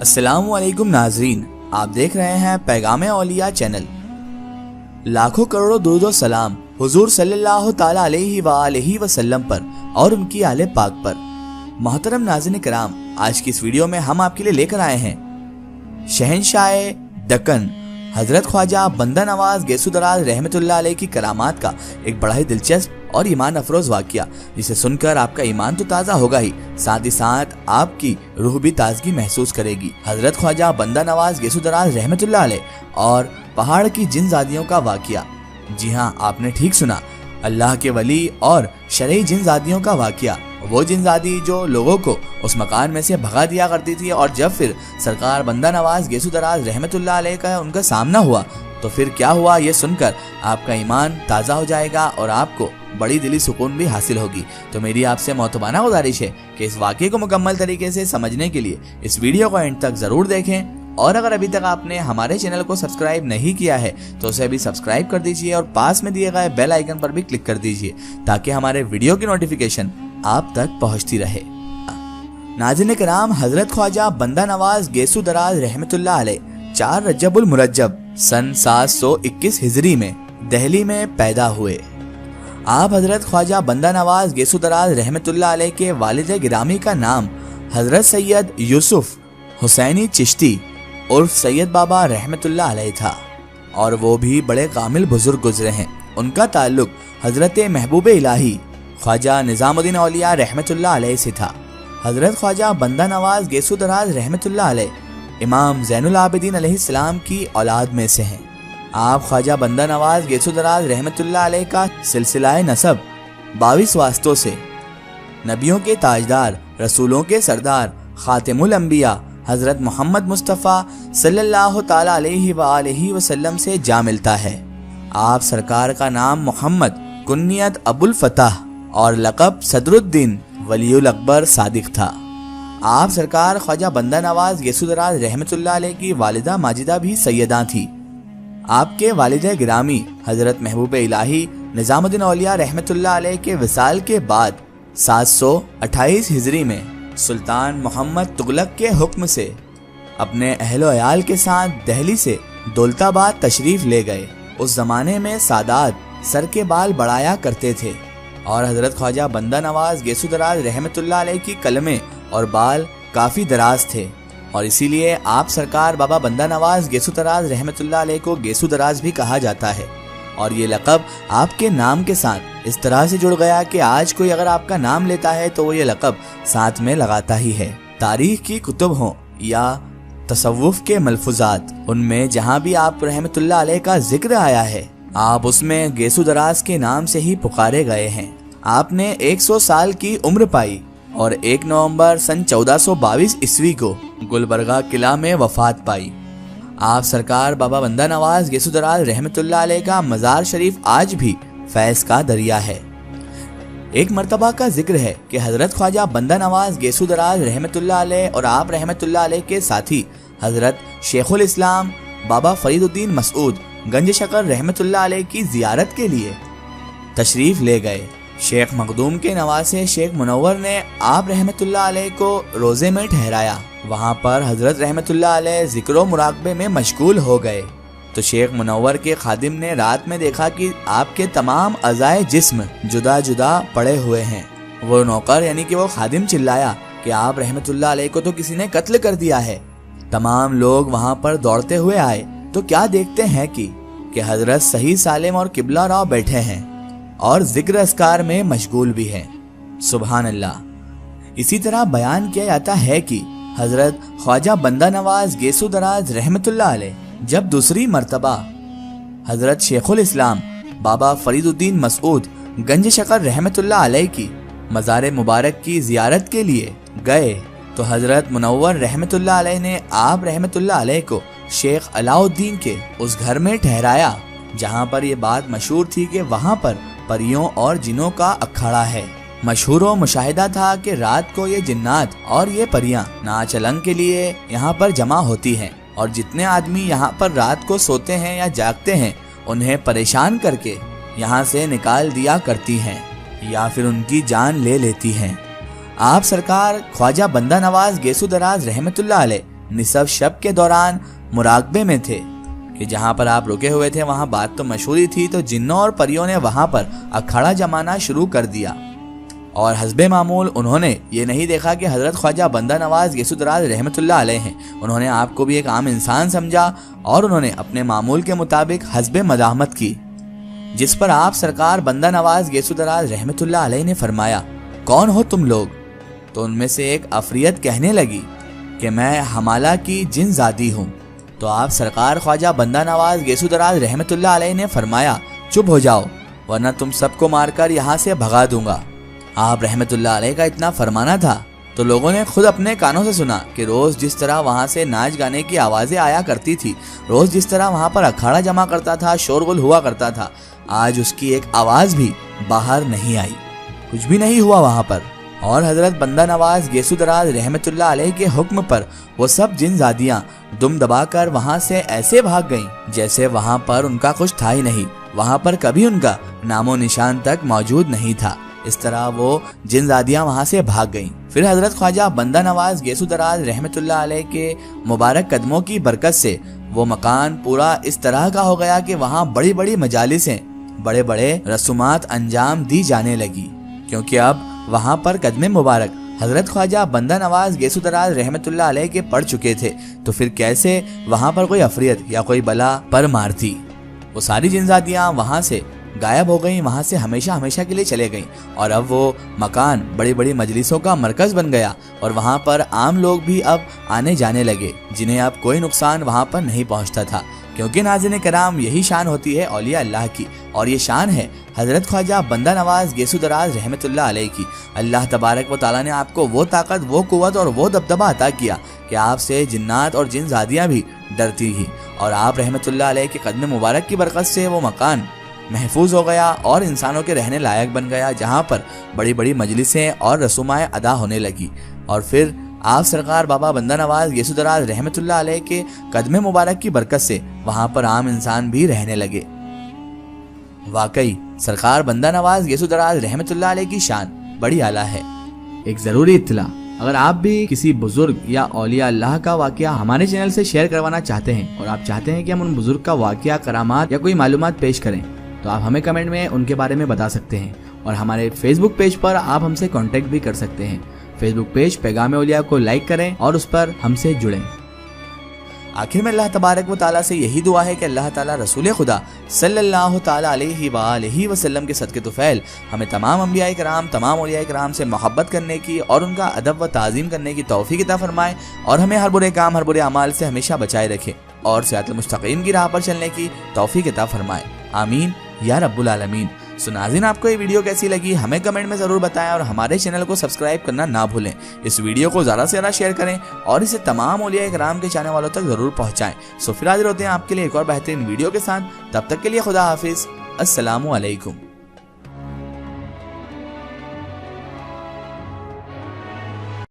अस्सलाम वालेकुम नाजरीन, आप देख रहे हैं पैगाम औलिया चैनल। लाखों करोड़ों दुरूद व सलाम हुजूर सल्लल्लाहु ताला अलैहि वसल्लम पर और उनकी आले पाक पर। मोहतरम नाज़रीन किराम, आज की इस वीडियो में हम आपके लिए लेकर आए हैं शहंशाह दक्कन हजरत ख्वाजा बंदा नवाज गैसु दराज रहमतुल्लाह अलैह की करामात का एक बड़ा ही दिलचस्प और ईमान अफरोज वाक़या, जिसे सुनकर आपका ईमान तो ताज़ा होगा ही, साथ ही साथ आपकी रूह भी ताजगी महसूस करेगी। हजरत ख्वाजा बंदा नवाज गैसु दराज रहमतुल्लाह अलैह और पहाड़ की जिनजादियों का वाक़या। जी हाँ, आपने ठीक सुना, अल्लाह के वली और शरई जिनजादियों का वाक़या। वो जिनजादी जो लोगों को उस मकान में से भगा दिया करती थी, और जब फिर सरकार बंदा नवाज गैसु दराज रहमतुल्लाह अलैह का उनका सामना हुआ तो फिर क्या हुआ, ये सुनकर आपका ईमान ताज़ा हो जाएगा और आपको बड़ी दिली सुकून भी हासिल होगी। तो मेरी आपसे मोहतबाना गुजारिश है कि इस वाक़ये को मुकम्मल तरीके से समझने के लिए इस वीडियो को एंड तक ज़रूर देखें, और अगर अभी तक आपने हमारे चैनल को सब्सक्राइब नहीं किया है तो उसे अभी सब्सक्राइब कर दीजिए और पास में दिए गए बेल आइकन पर भी क्लिक कर दीजिए, ताकि हमारे वीडियो की नोटिफिकेशन आप तक पहुँचती रहे। नाज़रीन किराम, हजरत ख्वाजा बंदा नवाज गैसु दराज रहमतुल्लाह अलैह 4 रजबुल मुरज्जब सन 721 हिजरी में दिल्ली में पैदा हुए। आप हजरत ख्वाजा बंदा नवाज गैसु दराज रहमतुल्लाह अलैह के वालिद गिरामी का नाम हजरत सैयद यूसुफ हुसैनी चिश्ती उर्फ सैयद बाबा रहमतुल्लाह अलैह था, और वो भी बड़े कामिल बुजुर्ग गुजरे हैं। उनका ताल्लुक हजरत महबूब इलाही ख्वाजा निजामुद्दीन औलिया रहमतुल्लाह अलैह से था। हजरत ख्वाजा बंदा नवाज गैसु दराज रहमतुल्लाह अलैह इमाम ज़ैनुल आबिदीन अलैहिस्सलाम की औलाद में से हैं। आप ख्वाजा बंदा नवाज गैसु दराज रहमतुल्लाह अलैह का सिलसिला नसब 22 वास्तों से नबियों के ताजदार, रसूलों के सरदार, खातिमुल अंबिया हजरत मोहम्मद मुस्तफ़ा सल्लल्लाहु ताला अलैहि वसल्लम से जा मिलता है। आप सरकार का नाम मोहम्मद, कुन्नियत अबुल फतह और लक़ब सदरुद्दीन वलीउल अकबर सादिक था। आप सरकार ख्वाजा बंदा नवाज गैसु दराज रहमतुल्लाह अलैह की वालिदा माजिदा भी सैयदा थी। आपके वालिद गिरामी हजरत महबूब इलाही निजामुद्दीन औलिया रहमतुल्लाह अलैह के विसाल के बाद 728 हिजरी में सुल्तान मोहम्मद तुगलक के हुक्म से अपने अहलो अयाल के साथ दिल्ली से दौलताबाद तशरीफ ले गए। उस जमाने में सादात सर के बाल बढ़ाया करते थे, और हजरत ख्वाजा बंदा नवाज गैसु दराज रहमतुल्लाह अलैह की कलमें और बाल काफ़ी दराज थे, और इसीलिए आप सरकार बाबा बंदा नवाज गैसु दराज रहमतुल्लाह अलैह को गैसु दराज भी कहा जाता है। और ये लक़ब आपके नाम के साथ इस तरह से जुड़ गया कि आज कोई अगर आपका नाम लेता है तो वो ये लक़ब साथ में लगाता ही है। तारीख की कुतुब हों या तसव्वुफ के मलफूजात, उनमें जहाँ भी आप रहमतुल्लाह अलैह का जिक्र आया है, आप उसमें गैसु दराज के नाम से ही पुकारे गए हैं। आपने 100 साल की उम्र पाई और 1 नवंबर सन 1422 ईस्वी को गुलबर्गा किला में वफात पाई। आप सरकार बाबा बंदा नवाज गैसु दराज रहमतुल्लाह अलैह का मज़ार शरीफ आज भी फैज़ का दरिया है। एक मर्तबा का जिक्र है कि हजरत ख्वाजा बंदा नवाज गैसु दराज रहमतुल्लाह अलैह और आप रहमतुल्लाह अलैह के साथी हजरत शेखुल इस्लाम बाबा फरीदुद्दीन मसऊद गंज शकर रहमतुल्लाह अलैह की जियारत के लिए तशरीफ ले गए। शेख मखदूम के नवासे शेख मुनव्वर ने आप रहमतुल्लाह अलैह को रोज़े में ठहराया। वहाँ पर हजरत रहमतुल्लाह अलैह ज़िक्र मुराक़बे में मशगूल हो गए, तो शेख मुनव्वर के खादिम ने रात में देखा कि आपके तमाम अज़ाए जिस्म जुदा जुदा पड़े हुए हैं। वो नौकर यानी कि वो खादिम चिल्लाया कि आप रहमतुल्लाह अलैह को तो किसी ने कत्ल कर दिया है। तमाम लोग वहाँ पर दौड़ते हुए आए तो क्या देखते हैं कि हजरत सही सालिम और किबला राव बैठे हैं और जिक्र अस्कार में मशगूल भी हैं। सुभान अल्लाह। इसी तरह बयान किया जाता है कि हजरत ख्वाजा बंदा नवाज गैसु दराज रहमतुल्लाह अलैह जब दूसरी मर्तबा हजरत शेखुल इस्लाम बाबा फरीदुद्दीन मसऊद गंज शकर रहमतुल्लाह अलैह की मज़ार मुबारक की जियारत के लिए गए, तो हजरत मुनव्वर रहमतुल्लाह अलैह ने आप रहमतुल्लाह अलैह को शेख अलाउद्दीन के उस घर में ठहराया, जहाँ पर ये बात मशहूर थी कि वहाँ पर परियों और जिनों का अखाड़ा है। मशहूर व मुशाहिदा था कि रात को ये जिन्नात और ये परियां नाच अलंग के लिए यहाँ पर जमा होती हैं, और जितने आदमी यहाँ पर रात को सोते हैं या जागते हैं उन्हें परेशान करके यहाँ से निकाल दिया करती हैं या फिर उनकी जान ले लेती हैं। आप सरकार ख्वाजा बंदा नवाज गैसु दराज रहमतुल्लाह अलैह نصف شب کے دوران مراقبے میں تھے کہ جہاں پر آپ رکے ہوئے تھے وہاں بات تو مشہور ہی تھی، تو جنوں اور پریوں نے وہاں پر اکھاڑا جمانا شروع کر دیا، اور حسب معمول انہوں نے یہ نہیں دیکھا کہ حضرت خواجہ بندہ نواز گیسو دراز رحمت اللہ علیہ ہیں۔ انہوں نے آپ کو بھی ایک عام انسان سمجھا اور انہوں نے اپنے معمول کے مطابق حسب مزاحمت کی، جس پر آپ سرکار بندہ نواز گیسو دراز رحمت اللہ علیہ نے فرمایا، کون ہو تم لوگ؟ تو ان میں سے ایک عفریت کہنے لگی کہ میں حمالہ کی جن زادی ہوں۔ تو آپ سرکار خواجہ بندہ نواز گیسو دراز رحمت اللہ علیہ نے فرمایا، چپ ہو جاؤ ورنہ تم سب کو مار کر یہاں سے بھگا دوں گا۔ آپ رحمت اللہ علیہ کا اتنا فرمانا تھا تو لوگوں نے خود اپنے کانوں سے سنا کہ روز جس طرح وہاں سے ناچ گانے کی آوازیں آیا کرتی تھی، روز جس طرح وہاں پر اکھاڑا جمع کرتا تھا، شورغل ہوا کرتا تھا، آج اس کی ایک آواز بھی باہر نہیں آئی، کچھ بھی نہیں ہوا وہاں پر۔ اور حضرت بندہ نواز گیسو دراز رحمت اللہ علیہ کے حکم پر وہ سب جن زادیاں دم دبا کر وہاں سے ایسے بھاگ گئیں جیسے وہاں پر ان کا کچھ تھا ہی نہیں، وہاں پر کبھی ان کا نام و نشان تک موجود نہیں تھا۔ اس طرح وہ جن زادیاں وہاں سے بھاگ گئیں۔ پھر حضرت خواجہ بندہ نواز گیسو دراز رحمت اللہ علیہ کے مبارک قدموں کی برکت سے وہ مکان پورا اس طرح کا ہو گیا کہ وہاں بڑی بڑی مجالسیں، بڑے بڑے رسومات انجام دی جانے لگی، کیونکہ اب وہاں پر قدم مبارک حضرت خواجہ بندہ نواز گیسو دراز رحمت اللہ علیہ کے پڑ چکے تھے، تو پھر کیسے وہاں پر کوئی عفریت یا کوئی بلا پر مارتی؟ وہ ساری جن زادیاں وہاں سے غائب ہو گئیں، وہاں سے ہمیشہ ہمیشہ کے لیے چلے گئیں، اور اب وہ مکان بڑی بڑی مجلسوں کا مرکز بن گیا، اور وہاں پر عام لوگ بھی اب آنے جانے لگے، جنہیں اب کوئی نقصان وہاں پر نہیں پہنچتا تھا، کیونکہ ناظرین کرام یہی شان ہوتی ہے اولیاء اللہ کی، اور یہ شان ہے حضرت خواجہ بندہ نواز گیسو دراز رحمت اللہ علیہ کی۔ اللہ تبارک و تعالیٰ نے آپ کو وہ طاقت، وہ قوت اور وہ دبدبہ عطا کیا کہ آپ سے جنات اور جن زادیاں بھی ڈرتی ہی، اور آپ رحمت اللہ علیہ کے قدم مبارک کی برکت سے وہ مکان محفوظ ہو گیا اور انسانوں کے رہنے لائق بن گیا، جہاں پر بڑی بڑی مجلسیں اور رسومائیں ادا ہونے لگی، اور پھر آپ سرکار بابا بندہ نواز گیسو دراز رحمت اللہ علیہ کے قدم مبارک کی برکت سے وہاں پر عام انسان بھی رہنے لگے۔ واقعی سرکار بندہ نواز گیسو دراز رحمت اللہ علیہ کی شان بڑی اعلیٰ ہے۔ ایک ضروری اطلاع، اگر آپ بھی کسی بزرگ یا اولیاء اللہ کا واقعہ ہمارے چینل سے شیئر کروانا چاہتے ہیں اور آپ چاہتے ہیں کہ ہم ان بزرگ کا واقعہ، کرامات یا کوئی معلومات پیش کریں، تو آپ ہمیں کمنٹ میں ان کے بارے میں بتا سکتے ہیں، اور ہمارے فیس بک پیج پر آپ ہم سے کانٹیکٹ بھی کر سکتے ہیں۔ فیس بک پیج پیغام اولیاء کو لائک کریں اور اس پر ہم سے جڑیں۔ آخر میں اللہ تبارک و تعالیٰ سے یہی دعا ہے کہ اللہ تعالیٰ رسول خدا صلی اللہ تعالیٰ علیہ وآلہ وسلم کے صدقے طفیل ہمیں تمام انبیاء کرام، تمام اولیاء کرام سے محبت کرنے کی اور ان کا ادب و تعظیم کرنے کی توفیق عطا فرمائے، اور ہمیں ہر برے کام، ہر برے اعمال سے ہمیشہ بچائے رکھے، اور صراط المستقیم کی راہ پر چلنے کی توفیق عطا فرمائے، آمین یا رب العالمین۔ سو ناظرین، آپ کو یہ ویڈیو کیسی لگی ہمیں کمنٹ میں ضرور بتائیں، اور ہمارے چینل کو سبسکرائب کرنا نہ بھولیں۔ اس ویڈیو کو زیادہ سے زیادہ شیئر کریں اور اسے تمام اولیاء کرام کے چاہنے والوں تک ضرور پہنچائیں۔ سو پھر حاضر ہوتے ہیں آپ کے لیے ایک اور بہترین ویڈیو کے ساتھ، تب تک کے لیے خدا حافظ، السلام علیکم۔